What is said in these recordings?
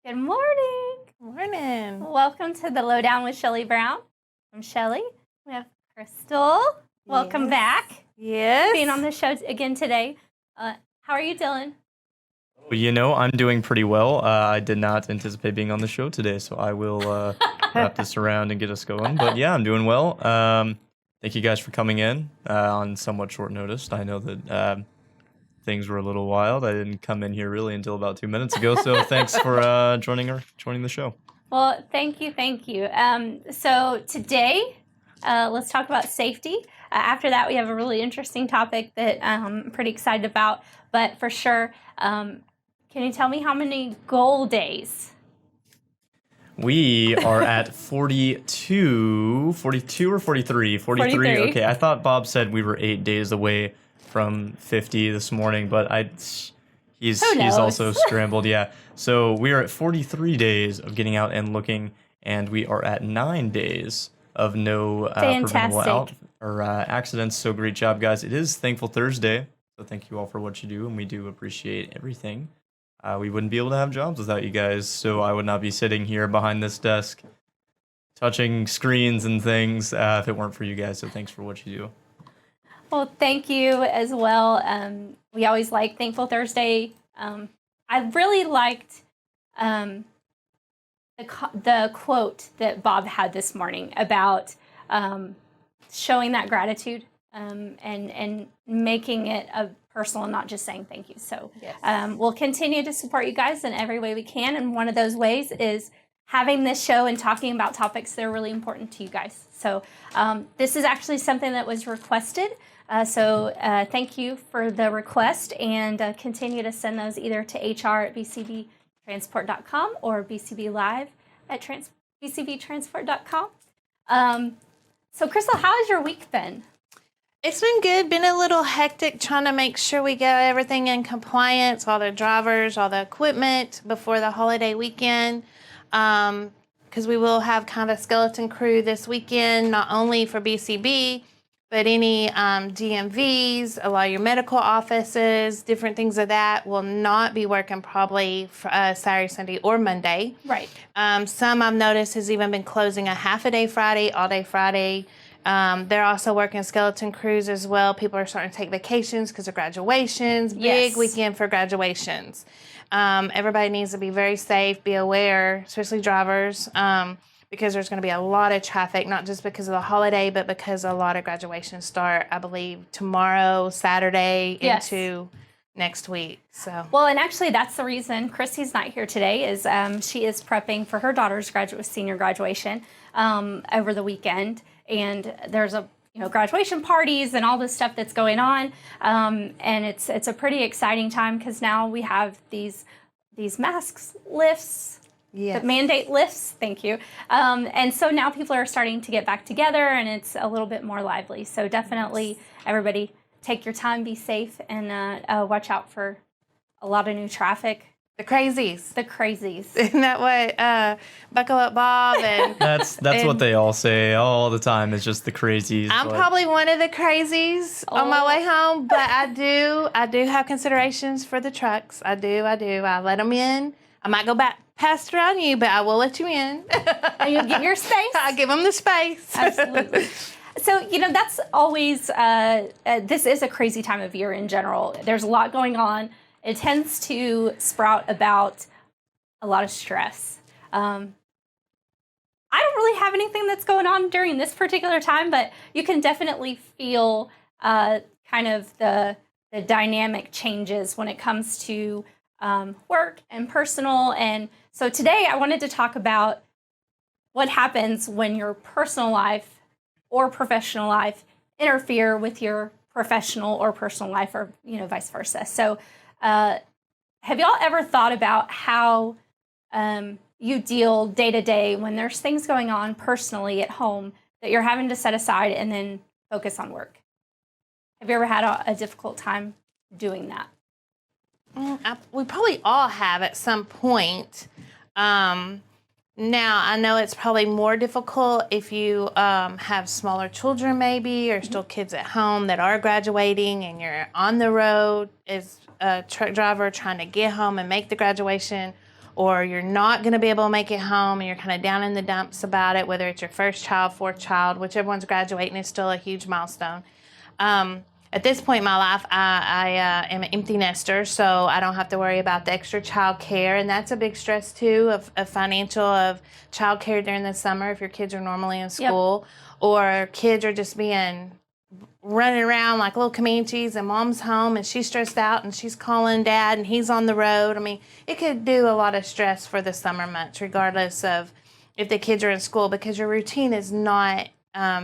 Good morning. Morning. Welcome to the Lowdown with Sheli Brown. I'm Sheli. We have Crystal. Welcome back. Yes. Being on the show again today. How are you doing? Well, I'm doing pretty well. I did not anticipate being on the show today, so I will wrap this around and get us going. But yeah, I'm doing well. Thank you guys for coming in on somewhat short notice. I know that things were a little wild. I didn't come in here really until about 2 minutes ago, so thanks for joining the show. Well, thank you. So today, let's talk about safety. After that, we have a really interesting topic that I'm pretty excited about. But for sure, can you tell me how many goal days? We are at 42 or 43? 43. Okay, I thought Bob said we were 8 days away from 50 this morning, but he's also scrambled. Yeah, so we are at 43 days of getting out and looking, and we are at 9 days of no preventable accidents. So great job, guys! It is Thankful Thursday, so thank you all for what you do, and we do appreciate everything. We wouldn't be able to have jobs without you guys, so I would not be sitting here behind this desk touching screens and things if it weren't for you guys. So thanks for what you do. Well, thank you as well. We always like Thankful Thursday. I really liked the quote that Bob had this morning about showing that gratitude and making it a personal and not just saying thank you. So yes. We'll continue to support you guys in every way we can. And one of those ways is having this show and talking about topics that are really important to you guys. So this is actually something that was requested. So thank you for the request, and continue to send those either to hr@bcbtransport.com or bcblive@bcbtransport.com. So Crystal, how has your week been? It's been good. Been a little hectic trying to make sure we get everything in compliance, all the drivers, all the equipment before the holiday weekend. Because we will have kind of a skeleton crew this weekend, not only for BCB, but any DMVs, a lot of your medical offices, different things of that will not be working probably for, Saturday, Sunday, or Monday. Right. Some I've noticed has even been closing a half a day Friday, all day Friday. They're also working skeleton crews as well. People are starting to take vacations because of graduations. Big weekend for graduations. Everybody needs to be very safe, be aware, especially drivers, because there's going to be a lot of traffic, not just because of the holiday, but because a lot of graduations start, I believe, tomorrow, Saturday, into next week. So well, and actually that's the reason Christy's not here today is she is prepping for her daughter's senior graduation over the weekend, and there's graduation parties and all this stuff that's going on, and it's a pretty exciting time because now we have these masks lifts. Yes. The mandate lifts, thank you. And so now people are starting to get back together, and it's a little bit more lively. So definitely, everybody, take your time, be safe, and watch out for a lot of new traffic. The crazies. Isn't that what? Buckle up, Bob. And that's what they all say all the time. It's just the crazies. I'm probably one of the crazies on my way home, but I do have considerations for the trucks. I do. I let them in. I might go back past around you, but I will let you in. And you'll give your space. I give them the space. Absolutely. So, that's always, this is a crazy time of year in general. There's a lot going on. It tends to sprout about a lot of stress. I don't really have anything that's going on during this particular time, but you can definitely feel kind of the dynamic changes when it comes to work and personal. And so today I wanted to talk about what happens when your personal life or professional life interfere with your professional or personal life, or vice versa. So have y'all ever thought about how you deal day to day when there's things going on personally at home that you're having to set aside and then focus on work? Have you ever had a difficult time doing that? We probably all have at some point. Now, I know it's probably more difficult if you have smaller children maybe, or still kids at home that are graduating and you're on the road as a truck driver trying to get home and make the graduation, or you're not going to be able to make it home and you're kind of down in the dumps about it, whether it's your first child, fourth child, whichever one's graduating is still a huge milestone. At this point in my life, I am an empty nester, so I don't have to worry about the extra child care, and that's a big stress too of financial, of child care during the summer if your kids are normally in school, or kids are just being running around like little Comanches and mom's home and she's stressed out and she's calling dad and he's on the road. I mean, it could do a lot of stress for the summer months, regardless of if the kids are in school, because your routine is not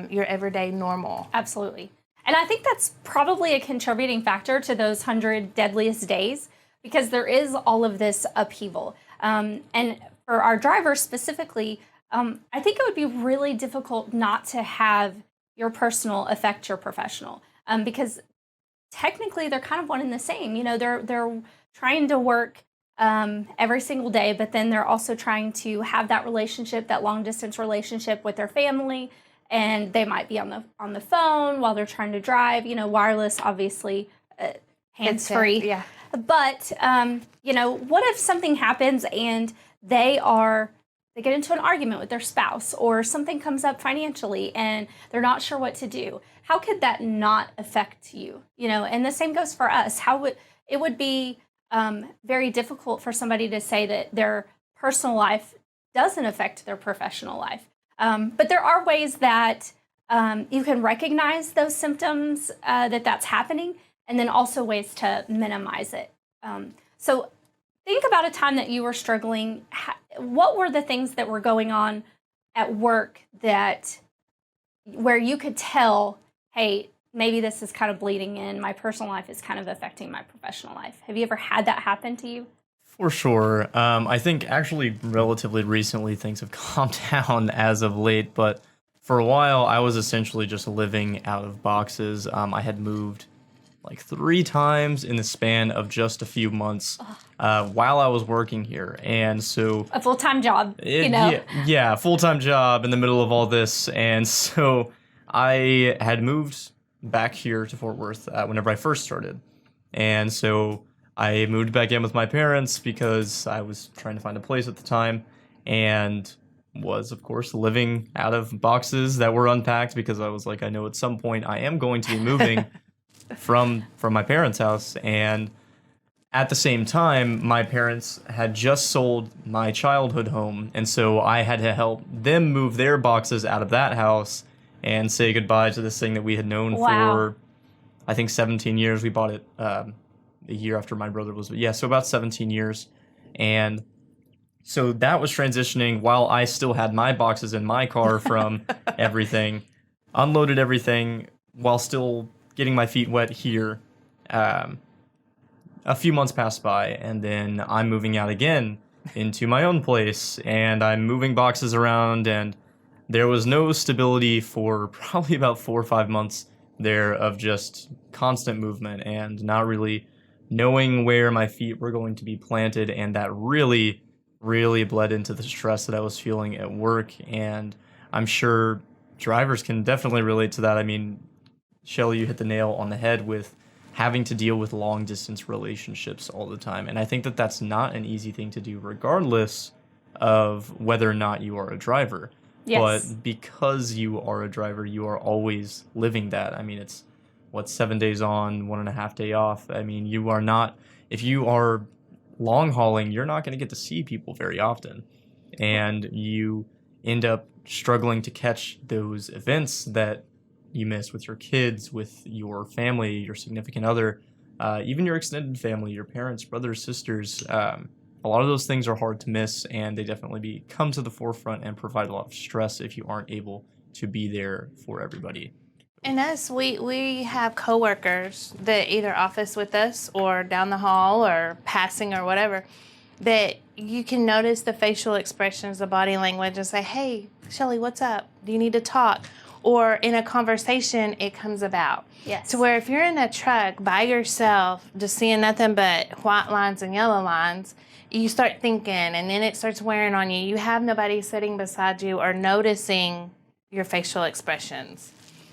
your everyday normal. Absolutely. And I think that's probably a contributing factor to those 100 deadliest days, because there is all of this upheaval. And for our drivers specifically, I think it would be really difficult not to have your personal affect your professional, because technically they're kind of one and the same. You know, they're trying to work every single day, but then they're also trying to have that relationship, that long distance relationship with their family. And they might be on the phone while they're trying to drive. You know, wireless, obviously, hands free. Yeah. But you know, what if something happens and they get into an argument with their spouse, or something comes up financially and they're not sure what to do? How could that not affect you? You know, and the same goes for us. It would be very difficult for somebody to say that their personal life doesn't affect their professional life. But there are ways that you can recognize those symptoms, that's happening, and then also ways to minimize it. So think about a time that you were struggling. What were the things that were going on at work where you could tell, hey, maybe this is kind of bleeding in, my personal life is kind of affecting my professional life? Have you ever had that happen to you? For sure. I think actually relatively recently things have calmed down as of late, but for a while I was essentially just living out of boxes. I had moved like 3 times in the span of just a few months while I was working here. And so a full-time job, you know? Yeah, full-time job in the middle of all this. And so I had moved back here to Fort Worth whenever I first started. And so I moved back in with my parents because I was trying to find a place at the time, and was, of course, living out of boxes that were unpacked, because I was like, I know at some point I am going to be moving from my parents' house. And at the same time, my parents had just sold my childhood home, and so I had to help them move their boxes out of that house and say goodbye to this thing that we had known for, I think, 17 years. We bought it a year after my brother was, so about 17 years. And so that was transitioning while I still had my boxes in my car from everything, unloaded everything while still getting my feet wet here. A few months passed by, and then I'm moving out again into my own place, and I'm moving boxes around, and there was no stability for probably about 4 or 5 months there of just constant movement and not really knowing where my feet were going to be planted, and that really, really bled into the stress that I was feeling at work. And I'm sure drivers can definitely relate to that. I mean, Sheli, you hit the nail on the head with having to deal with long distance relationships all the time. And I think that that's not an easy thing to do, regardless of whether or not you are a driver. Yes. But because you are a driver, you are always living that. I mean, it's 7 days on, 1.5 day off. I mean, you are not, if you are long hauling, you're not going to get to see people very often. And you end up struggling to catch those events that you miss with your kids, with your family, your significant other, even your extended family, your parents, brothers, sisters. A lot of those things are hard to miss, and they definitely come to the forefront and provide a lot of stress if you aren't able to be there for everybody. And us, we have coworkers that either office with us or down the hall or passing or whatever, that you can notice the facial expressions, the body language, and say, hey, Sheli, what's up? Do you need to talk? Or in a conversation, it comes about. Yes. To where if you're in a truck by yourself, just seeing nothing but white lines and yellow lines, you start thinking, and then it starts wearing on you. You have nobody sitting beside you or noticing your facial expressions.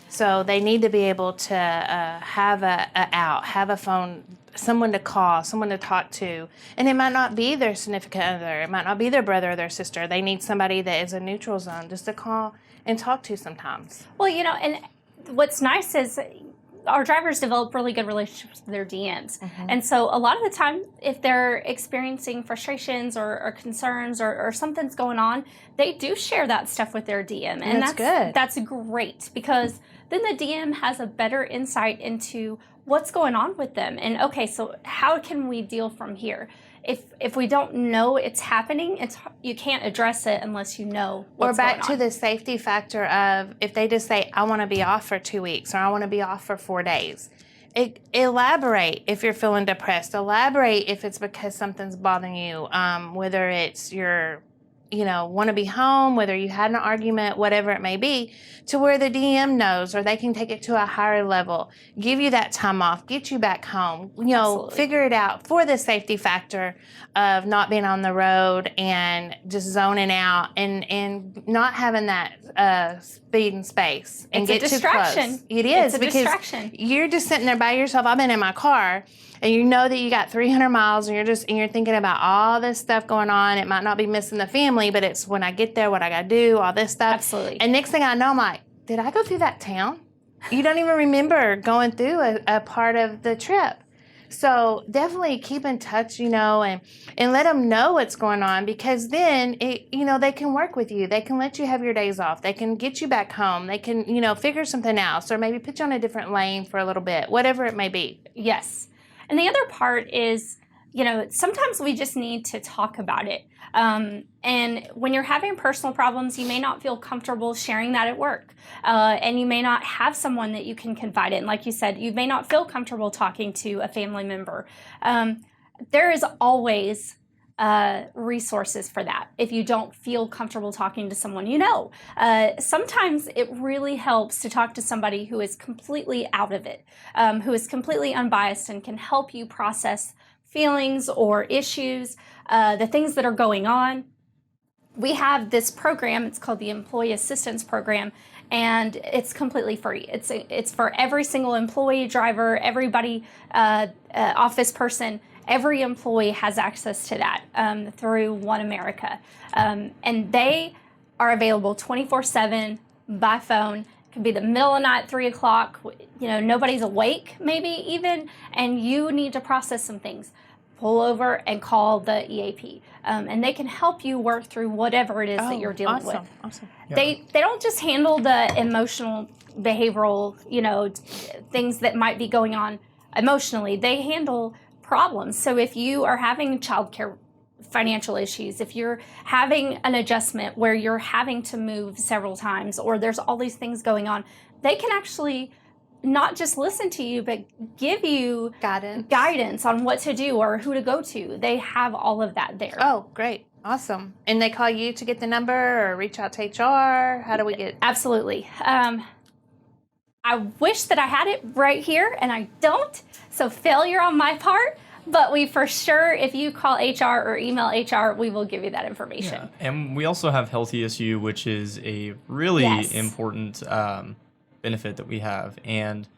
So they need to be able to have a phone, someone to call, someone to talk to. And it might not be their significant other. It might not be their brother or their sister. They need somebody that is a neutral zone just to call and talk to sometimes. Well, and what's nice is our drivers develop really good relationships with their DMs. And so a lot of the time, if they're experiencing frustrations or concerns or something's going on, they do share that stuff with their DM. And that's good. That's great, because then the DM has a better insight into what's going on with them. And okay, so how can we deal from here? If we don't know it's happening, you can't address it unless you know what's going on. Or back to the safety factor of if they just say, I want to be off for 2 weeks or I want to be off for 4 days. Elaborate if you're feeling depressed. Elaborate if it's because something's bothering you, whether it's your want to be home, whether you had an argument, whatever it may be, to where the DM knows, or they can take it to a higher level, give you that time off, get you back home, Absolutely. Figure it out for the safety factor of not being on the road and just zoning out and not having that speed and space and It's a get too distraction. close. It is, It's a because distraction. you're just sitting there by yourself. I've been in my car, and you know that you got 300 miles, and you're thinking about all this stuff going on. It might not be missing the family, but it's when I get there, what I got to do, all this stuff. Absolutely. And next thing I know, I'm like, did I go through that town? You don't even remember going through a part of the trip. So definitely keep in touch, and let them know what's going on, because then they can work with you. They can let you have your days off. They can get you back home. They can, figure something else, or maybe put you on a different lane for a little bit, whatever it may be. Yes. And the other part is, sometimes we just need to talk about it. And when you're having personal problems, you may not feel comfortable sharing that at work. And you may not have someone that you can confide in. Like you said, you may not feel comfortable talking to a family member. There is always resources for that if you don't feel comfortable talking to someone sometimes it really helps to talk to somebody who is completely out of it, who is completely unbiased and can help you process feelings or issues, the things that are going on. We have this program, it's called the Employee Assistance Program, and it's completely free. It's for every single employee, driver, everybody, office person. Every employee has access to that through One America. And they are available 24/7 by phone. It could be the middle of the night, 3 o'clock, nobody's awake maybe even, and you need to process some things. Pull over and call the EAP. And they can help you work through whatever it is that you're dealing with. Awesome. Yeah. They don't just handle the emotional, behavioral, things that might be going on emotionally. They handle problems. So if you are having childcare financial issues, if you're having an adjustment where you're having to move several times, or there's all these things going on, they can actually not just listen to you, but give you guidance on what to do or who to go to. They have all of that there. Oh, great. Awesome. And they call you to get the number or reach out to HR? How do we get? Absolutely. I wish that I had it right here, and I don't. So failure on my part, but we for sure, if you call HR or email HR, we will give you that information. Yeah. And we also have Health ESU, which is a really important benefit that we have. And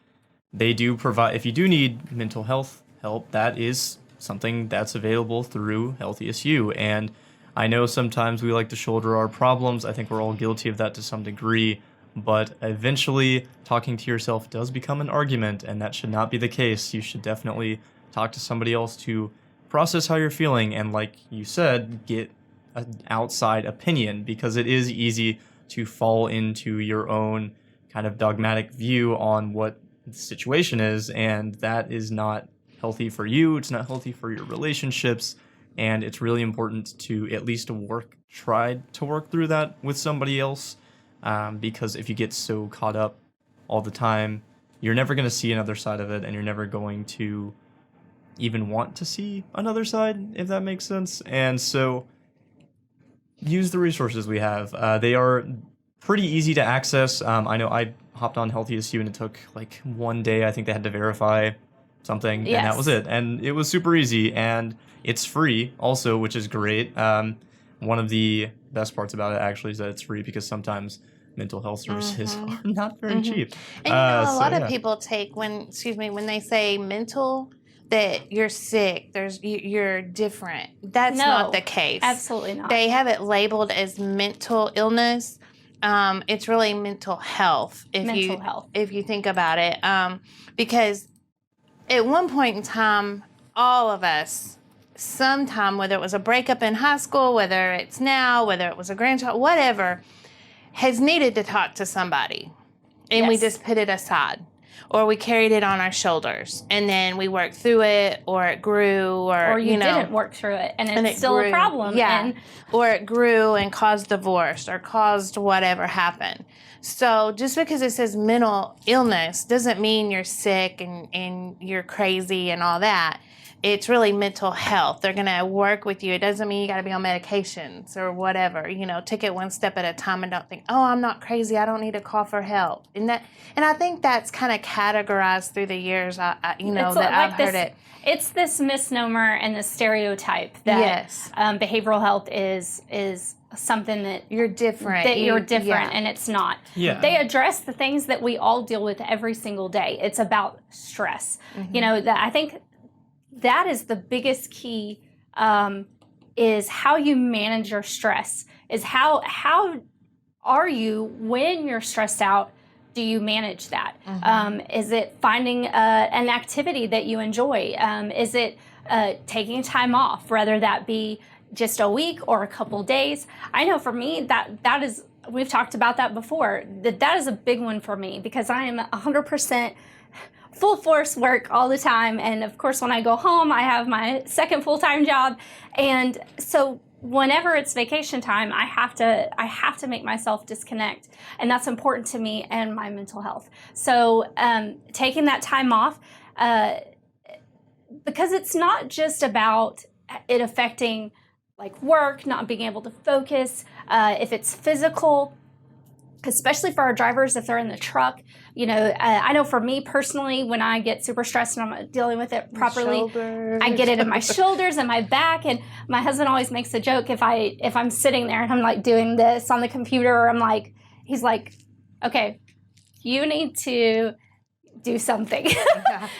they do provide, if you do need mental health help, that is something that's available through Health ESU. And I know sometimes we like to shoulder our problems. I think we're all guilty of that to some degree. But eventually, talking to yourself does become an argument, and that should not be the case. You should definitely talk to somebody else to process how you're feeling, and like you said, get an outside opinion, because it is easy to fall into your own kind of dogmatic view on what the situation is, and that is not healthy for you. It's not healthy for your relationships, and it's really important to at least try to work through that with somebody else. Because if you get so caught up all the time, you're never going to see another side of it, and you're never going to even want to see another side, if that makes sense. And so use the resources we have. They are pretty easy to access. I know I hopped on Health ESU, and it took like 1 day. I think they had to verify something, and that was it. And it was super easy, and it's free also, which is great. One of the best parts about it actually is that it's free, because sometimes mental health services are not very cheap. And a lot of people take when they say mental, that you're sick, you're different. That's No, not the case. absolutely not. They have it labeled as mental illness. It's really mental health if you think about it. Because at one point in time, all of us, sometime, whether it was a breakup in high school, whether it's now, whether it was a grandchild, whatever, has needed to talk to somebody. And we Yes. just put it aside. Or we carried it on our shoulders, and then we worked through it, or it grew, or you didn't work through it, and it's it still grew. a problem. Yeah. And Or it grew and caused divorce or caused whatever happened. So just because it says mental illness doesn't mean you're sick and you're crazy and all that. It's really mental health. They're going to work with you. It doesn't mean you got to be on medications or whatever. Take it one step at a time and don't think, oh, I'm not crazy. I don't need to call for help. And I think that's kind of categorized through the years. I've heard it. It's this misnomer and this stereotype that Yes. Behavioral health is something that You're different. you're different, Yeah. and it's not. Yeah. They address the things that we all deal with every single day. It's about stress. Mm-hmm. I think that is the biggest key, is how you manage your stress. Is how are you when you're stressed out? Do you manage that? Is it finding an activity that you enjoy? Is it taking time off, whether that be just a week or a couple days? I know for me that is, we've talked about that before, that is a big one for me, because I am 100% full force work all the time. And of course, when I go home, I have my second full-time job. And so whenever it's vacation time, I have to make myself disconnect. And that's important to me and my mental health. So taking that time off, because it's not just about it affecting like work, not being able to focus, if it's physical, especially for our drivers, if they're in the truck. I know for me personally, when I get super stressed and I'm not dealing with it properly, I get it in my shoulders and my back. And my husband always makes a joke if I'm sitting there and I'm like doing this on the computer, or he's like, okay, you need to do something,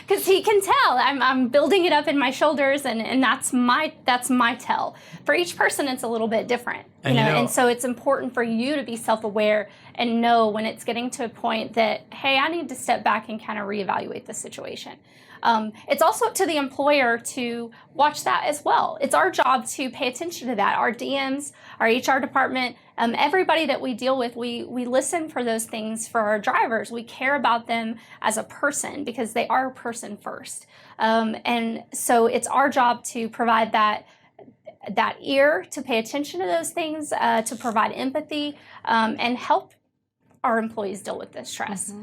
because he can tell I'm building it up in my shoulders, and that's my tell. For each person, it's a little bit different, and so it's important for you to be self-aware and know when it's getting to a point that, hey, I need to step back and kind of reevaluate the situation. It's also up to the employer to watch that as well. It's our job to pay attention to that. Our DMs, our HR department, everybody that we deal with, we listen for those things for our drivers. We care about them as a person, because they are a person first. And so it's our job to provide that ear to pay attention to those things, to provide empathy, and help our employees deal with this stress.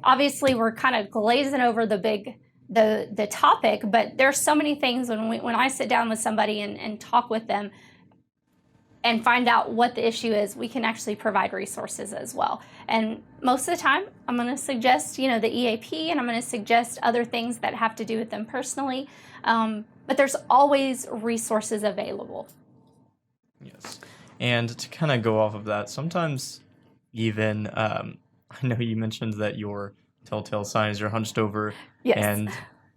Obviously, we're kind of glazing over the topic, but there's so many things when I sit down with somebody and talk with them and find out what the issue is, we can actually provide resources as well. And most of the time, I'm going to suggest, the EAP, and I'm going to suggest other things that have to do with them personally. But there's always resources available. Yes. And to kind of go off of that, sometimes even, I know you mentioned that your telltale sign is you're hunched over. Yes. And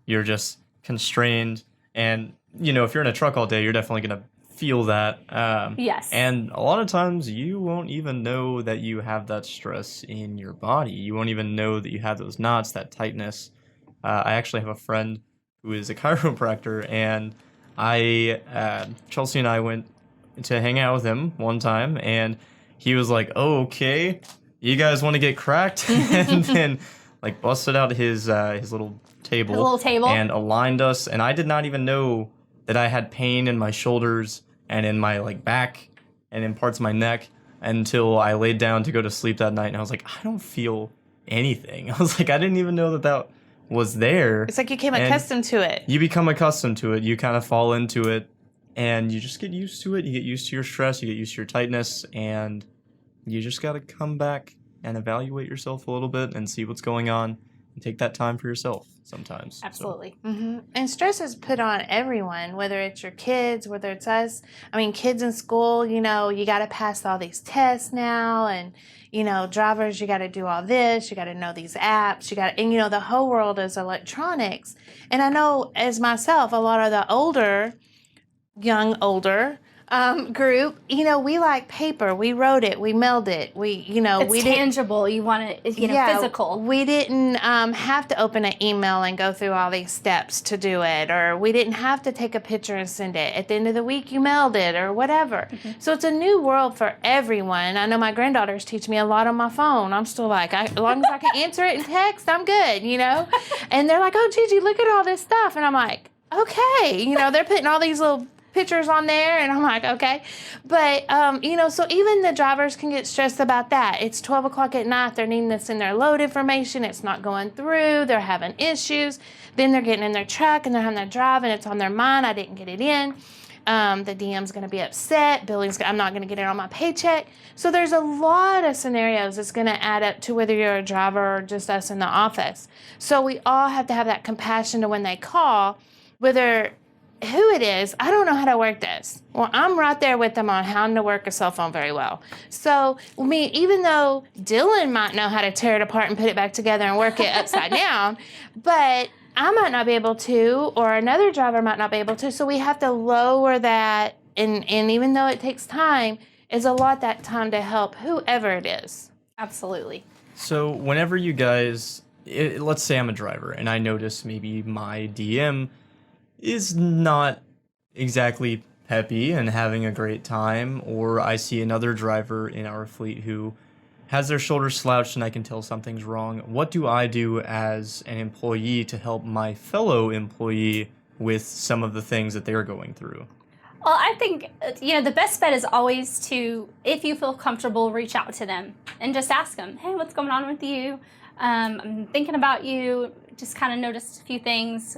you're just constrained. And, if you're in a truck all day, you're definitely going to feel that. Yes. And a lot of times you won't even know that you have that stress in your body. You won't even know that you have those knots, that tightness. I actually have a friend who is a chiropractor, and Chelsea and I went to hang out with him one time, and he was like, "Oh, okay, you guys want to get cracked?" And then busted out his little table, and aligned us. And I did not even know that I had pain in my shoulders and in my back and in parts of my neck until I laid down to go to sleep that night. And I was like, I don't feel anything. I was like, I didn't even know that was there. It's like you became accustomed to it. You become accustomed to it. You kind of fall into it, and you just get used to it. You get used to your stress. You get used to your tightness, and you just got to come back and evaluate yourself a little bit and see what's going on take that time for yourself sometimes. Absolutely. And stress is put on everyone, whether it's your kids, whether it's us. I mean, kids in school, you got to pass all these tests now, and drivers, you got to do all this, you got to know these apps, and the whole world is electronics. And I know, as myself, a lot of the older group, we like paper. We wrote it, we mailed it. It's we tangible. You want it, physical. We didn't have to open an email and go through all these steps to do it, or we didn't have to take a picture and send it. At the end of the week, you mailed it, or whatever. So it's a new world for everyone. I know my granddaughters teach me a lot on my phone. I'm still like, as long as I can answer it in text, I'm good, And they're like, oh, Gigi, look at all this stuff. And I'm like, okay. They're putting all these little pictures on there, and I'm like, okay. But, so even the drivers can get stressed about that. It's 12 o'clock at night. They're needing to send their load information. It's not going through. They're having issues. Then they're getting in their truck, and they're having to drive, and it's on their mind. I didn't get it in. The DM's going to be upset. I'm not going to get it on my paycheck. So there's a lot of scenarios that's going to add up to whether you're a driver or just us in the office. So we all have to have that compassion to when they call, whether who it is. I don't know how to work this. Well, I'm right there with them on how to work a cell phone very well. So, even though Dylan might know how to tear it apart and put it back together and work it upside down, but I might not be able to, or another driver might not be able to. So we have to lower that, and even though it takes time, is a lot that time to help whoever it is. Absolutely. So whenever you guys, let's say I'm a driver and I notice maybe my DM is not exactly peppy and having a great time, or I see another driver in our fleet who has their shoulders slouched and I can tell something's wrong. What do I do as an employee to help my fellow employee with some of the things that they're going through? Well, I think, the best bet is always to, if you feel comfortable, reach out to them and just ask them, hey, what's going on with you? I'm thinking about you, just kind of noticed a few things.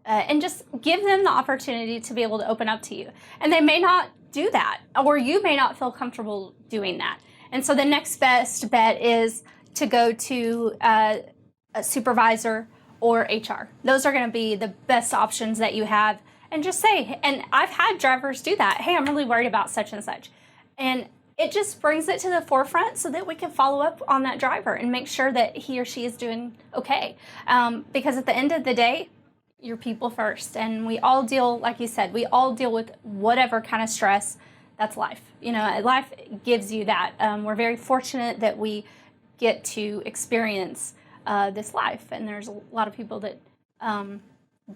And just give them the opportunity to be able to open up to you. And they may not do that, or you may not feel comfortable doing that. And so the next best bet is to go to a supervisor or HR. Those are going to be the best options that you have. And just say, and I've had drivers do that, hey, I'm really worried about such and such. And it just brings it to the forefront so that we can follow up on that driver and make sure that he or she is doing okay. Because at the end of the day, you're people first. And we all deal, like you said, we all deal with whatever kind of stress. That's life. Life gives you that. We're very fortunate that we get to experience this life. And there's a lot of people that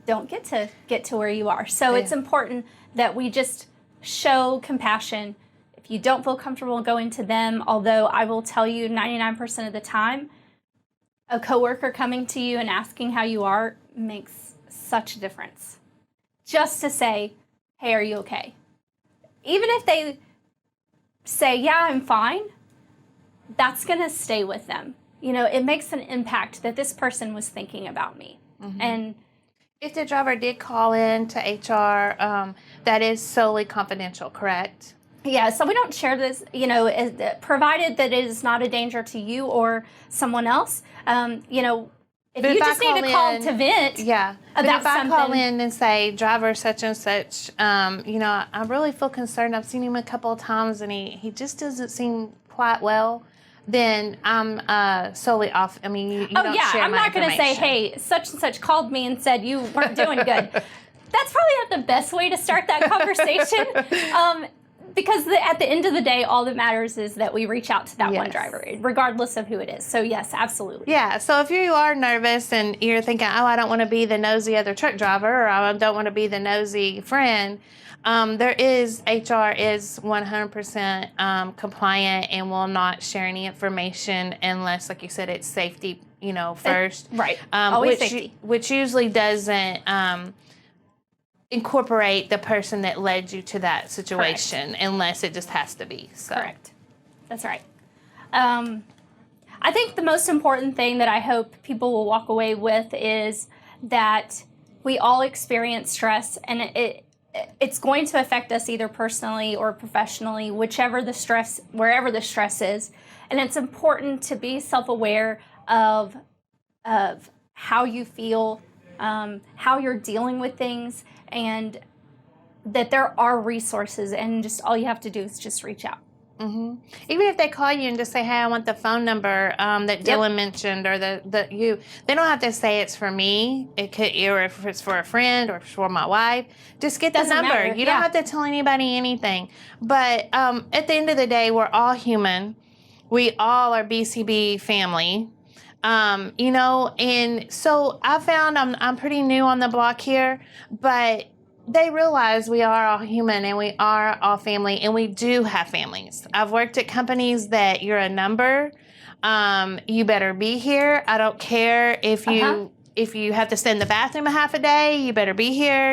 don't get to where you are. So It's important that we just show compassion. If you don't feel comfortable going to them, although I will tell you 99% of the time, a coworker coming to you and asking how you are makes such a difference. Just to say, hey, are you okay? Even if they say, yeah, I'm fine, that's going to stay with them. It makes an impact that this person was thinking about me. Mm-hmm. And if the driver did call in to HR, that is solely confidential, correct? Yeah, so we don't share this, provided that it is not a danger to you or someone else. If you just need to call to vent about something. If I call in and say, driver such and such, I really feel concerned. I've seen him a couple of times and he just doesn't seem quite well. Then I'm solely off. I mean, you don't share I'm my not going to say, hey, such and such called me and said you weren't doing good. That's probably not the best way to start that conversation. Because at the end of the day, all that matters is that we reach out to that one driver, regardless of who it is. So, yes, absolutely. Yeah, so if you are nervous and you're thinking, oh, I don't want to be the nosy other truck driver, or I don't want to be the nosy friend, HR is 100% compliant and will not share any information unless, like you said, it's safety, first. Right. Always safety. Which usually doesn't incorporate the person that led you to that situation. Correct. Unless it just has to be. So. Correct. That's right. I think the most important thing that I hope people will walk away with is that we all experience stress, and it's going to affect us either personally or professionally, wherever the stress is. And it's important to be self-aware of of how you feel, how you're dealing with things, and that there are resources, and just all you have to do is just reach out. Even if they call you and just say, "Hey, I want the phone number that Dylan mentioned," or they don't have to say it's for me. It could, or if it's for a friend or for my wife, just get the number. Matter. You don't have to tell anybody anything. But at the end of the day, we're all human. We all are BCB family. And so I found I'm pretty new on the block here, but they realize we are all human and we are all family, and we do have families. I've worked at companies that you're a number. You better be here. I don't care if you have to stay in the bathroom a half a day, you better be here,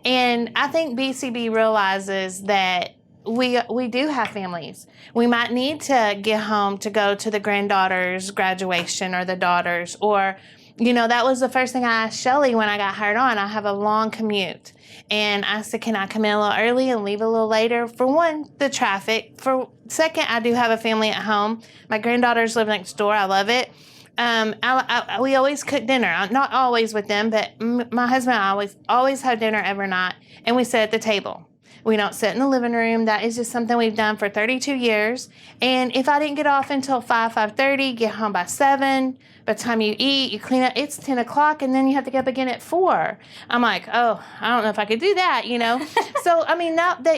And I think BCB realizes that we do have families. We might need to get home to go to the granddaughter's graduation or the daughter's, or that was the first thing I asked Sheli when I got hired on. I have a long commute. And I said, can I come in a little early and leave a little later? For one, the traffic. For second, I do have a family at home. My granddaughters live next door. I love it. We always cook dinner. Not always with them, but my husband and I always have dinner every night. And we sit at the table. We don't sit in the living room. That is just something we've done for 32 years. And if I didn't get off until 5:30, get home by 7, by the time you eat, you clean up, it's 10 o'clock, and then you have to get up again at 4. I'm like, oh, I don't know if I could do that, So,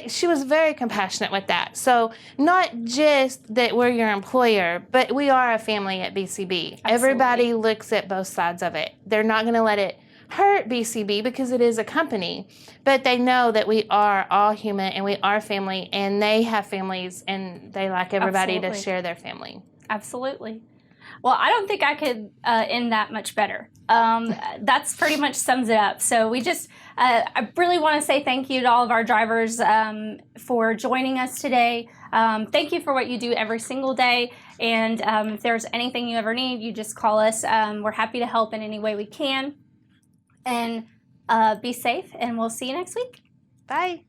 she was very compassionate with that. So not just that we're your employer, but we are a family at BCB. Absolutely. Everybody looks at both sides of it. They're not going to let it hurt BCB because it is a company, but they know that we are all human and we are family, and they have families, and they like everybody to share their family. Absolutely. Well, I don't think I could end that much better. That's pretty much sums it up. So we just, I really want to say thank you to all of our drivers for joining us today. Thank you for what you do every single day. And if there's anything you ever need, you just call us. We're happy to help in any way we can. And be safe, and we'll see you next week. Bye.